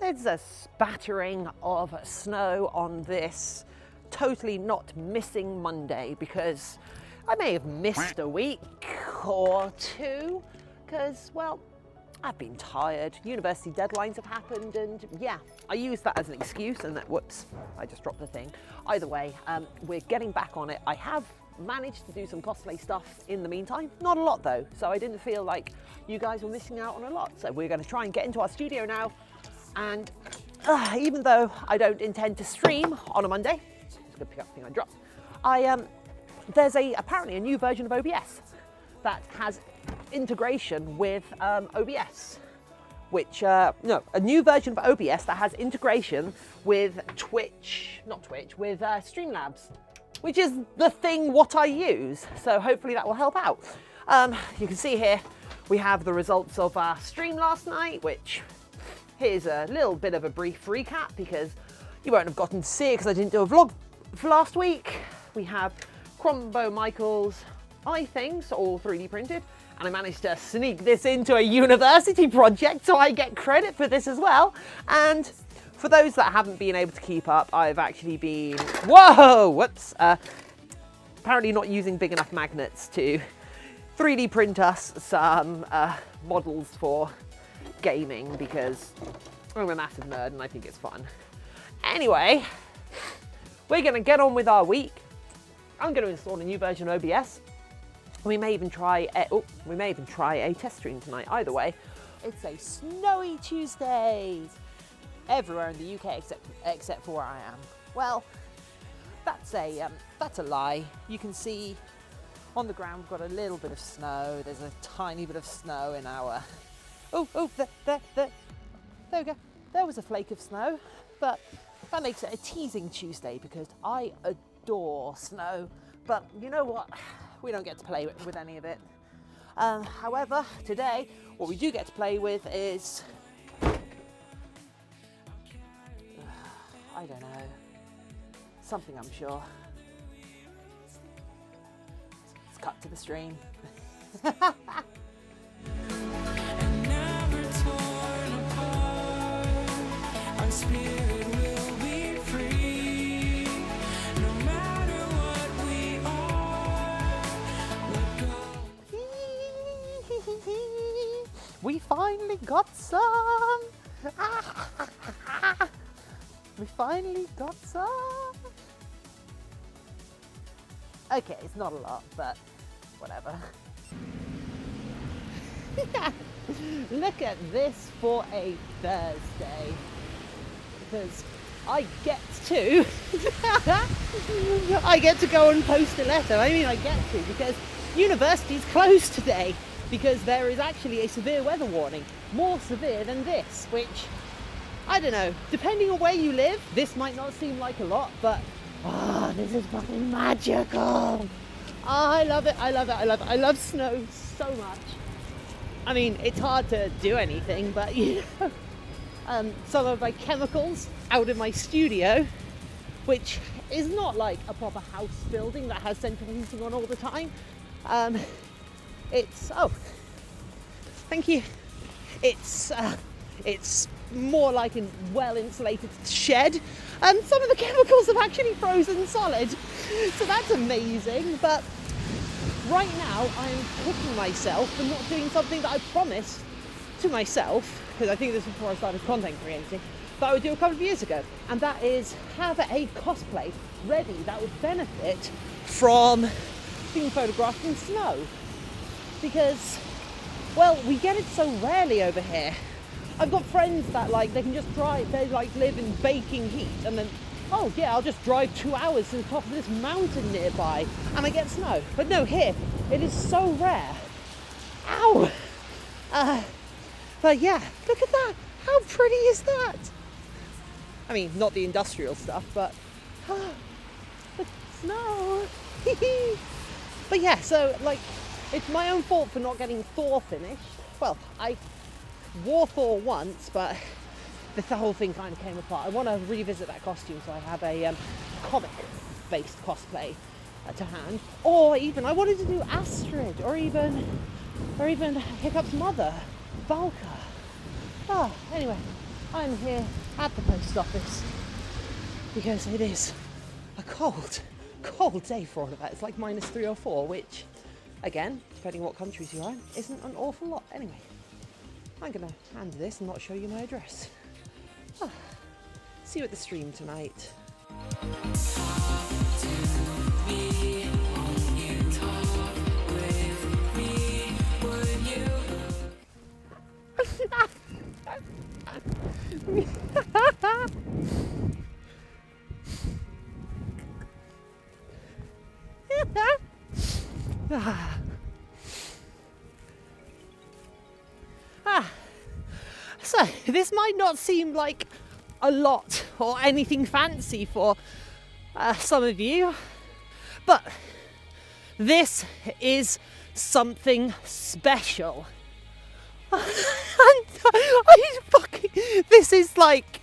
There's a spattering of snow on this totally not missing Monday because I may have missed a week or two because, well, I've been tired. University deadlines have happened and yeah, I use that as an excuse and that, whoops, I just dropped the thing. Either way, we're getting back on it. I have managed to do some cosplay stuff in the meantime. Not a lot though, so I didn't feel like you guys were missing out on a lot. So we're going to try and get into our studio now. And even though I don't intend to stream on a Monday, it's going to pick up the thing I dropped, there's apparently a new version of OBS that has integration with OBS, which, no, a new version of OBS that has integration with with Streamlabs, which is the thing what I use. So hopefully that will help out. You can see here, we have the results of our stream last night, which here's a little bit of a brief recap because you won't have gotten to see it because I didn't do a vlog for last week. We have Crombo Michael's eye things, all 3D printed, and I managed to sneak this into a university project, so I get credit for this as well. And for those that haven't been able to keep up, I've actually been, apparently not using big enough magnets to 3D print us some models for gaming because I'm a massive nerd and I think it's fun. Anyway, we're gonna get on with our week. I'm gonna install a new version of OBS. We may even try a test stream tonight. Either way, it's a snowy Tuesday everywhere in the UK except for where I am. Well, that's a lie. You can see on the ground we've got a little bit of snow. There's a tiny bit of snow in our. There we go. There was a flake of snow, but that makes it a teasing Tuesday because I adore snow. But you know what? We don't get to play with any of it. However, today, what we do get to play with is, I don't know, something I'm sure. Let's cut to the stream. Spirit will be free, no matter what we are. We finally got some. We finally got some. Okay, it's not a lot, but whatever. Look at this for a Thursday. Because I get to go and post a letter. I mean, I get to because university's closed today because there is actually a severe weather warning, more severe than this, which, I don't know, depending on where you live, this might not seem like a lot, but this is fucking magical. I love it, I love it, I love it. I love snow so much. I mean, it's hard to do anything, but you know, some of my chemicals out in my studio, which is not like a proper house building that has central heating on all the time. Thank you. It's more like a well-insulated shed, and some of the chemicals have actually frozen solid, so that's amazing. But right now I'm kicking myself for not doing something that I promised to myself, because I think this was before I started content creating, that I would do a couple of years ago, and that is have a cosplay ready that would benefit from being photographed in snow. Because, well, we get it so rarely over here. I've got friends that they can just drive, they live in baking heat, and then, oh yeah, I'll just drive 2 hours to the top of this mountain nearby and I get snow. But no, here, it is so rare. Ow! But yeah, look at that. How pretty is that? I mean, not the industrial stuff, but the snow. But yeah, so it's my own fault for not getting Thor finished. Well, I wore Thor once, but the whole thing kind of came apart. I want to revisit that costume, so I have a comic-based cosplay to hand, or even I wanted to do Astrid, or even Hiccup's mother, Valka. Anyway, I'm here at the post office because it is a cold day for all of that. It's like -3 or 4, which, again, depending what countries you're in, isn't an awful lot. Anyway, I'm going to hand this and not show you my address. See you at the stream tonight. So this might not seem like a lot or anything fancy for some of you, but this is something special. This is like,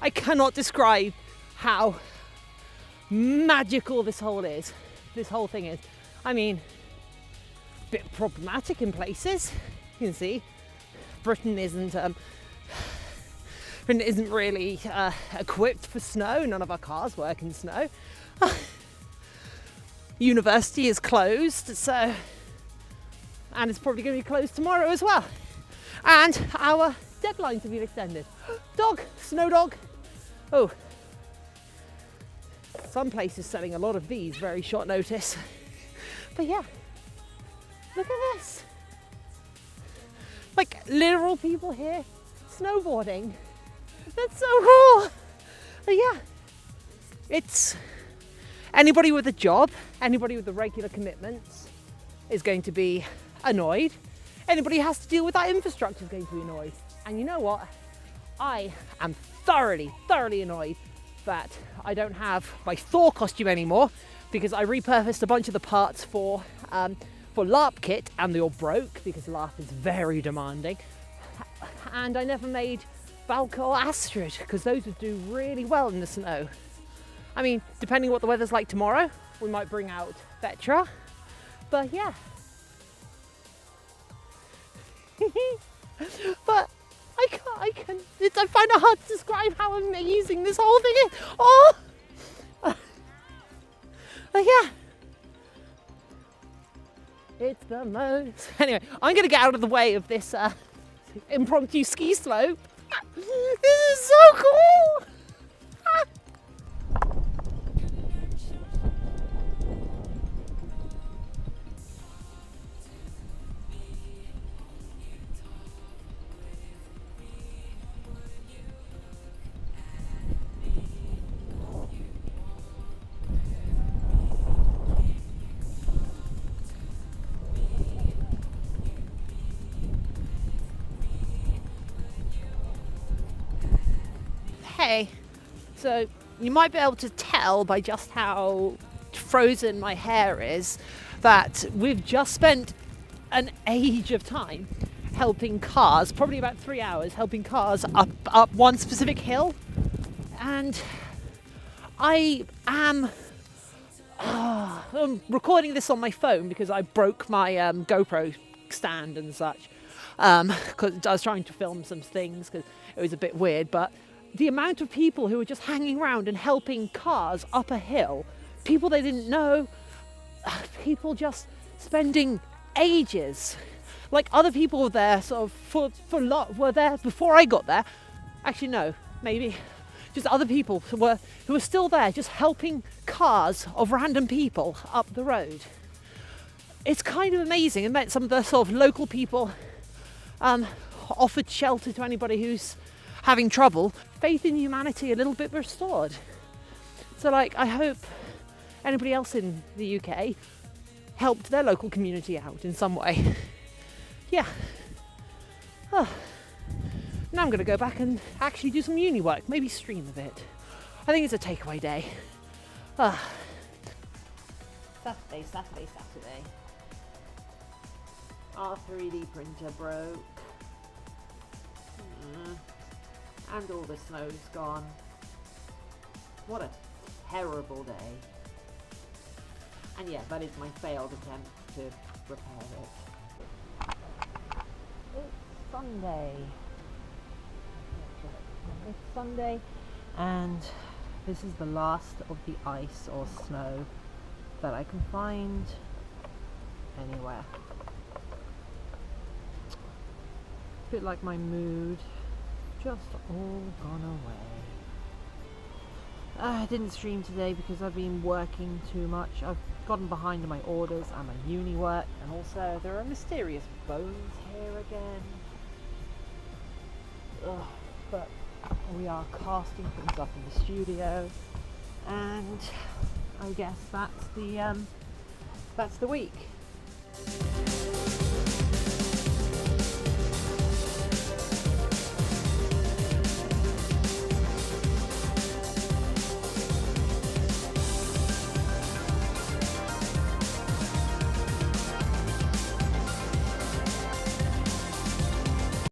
I cannot describe how magical this whole thing is. I mean, a bit problematic in places. You can see Britain isn't really equipped for snow. None of our cars work in snow. University is closed, and it's probably going to be closed tomorrow as well. And our deadlines have been extended. Dog, snow dog. Oh, some places selling a lot of these very short notice. But yeah, look at this. Like literal people here snowboarding. That's so cool. But yeah, it's anybody with a job, anybody with the regular commitments is going to be annoyed. Anybody who has to deal with that infrastructure is going to be annoyed. And you know what? I am thoroughly annoyed that I don't have my Thor costume anymore, because I repurposed a bunch of the parts for LARP kit, and they all broke because LARP is very demanding. And I never made Valka or Astrid, because those would do really well in the snow. I mean, depending what the weather's like tomorrow, we might bring out Vetra. But yeah. But I find it hard to describe how amazing this whole thing is. Oh! Yeah. It's the most. Anyway, I'm going to get out of the way of this impromptu ski slope. This is so cool! Hey, so you might be able to tell by just how frozen my hair is that we've just spent an age of time helping cars, probably about 3 hours, helping cars up one specific hill. And I'm recording this on my phone because I broke my GoPro stand and such, because I was trying to film some things because it was a bit weird. But the amount of people who were just hanging around and helping cars up a hill, people they didn't know, people just spending ages. Like other people were there sort of were there before I got there. Actually no, maybe just other people who were still there just helping cars of random people up the road. It's kind of amazing. It meant some of the sort of local people offered shelter to anybody who's having trouble. Faith in humanity a little bit restored. So like, I hope anybody else in the UK helped their local community out in some way. Yeah. Oh. Now I'm going to go back and actually do some uni work, maybe stream a bit. I think it's a takeaway day. Saturday. Our 3D printer broke. And all the snow's gone. What a terrible day. And yeah, that is my failed attempt to repair it. It's Sunday. It's Sunday, and this is the last of the ice or snow that I can find anywhere. A bit like my mood, just all gone away. I didn't stream today because I've been working too much. I've gotten behind on my orders and my uni work, and also there are mysterious bones here again. Ugh, but we are casting things up in the studio, and I guess that's the week.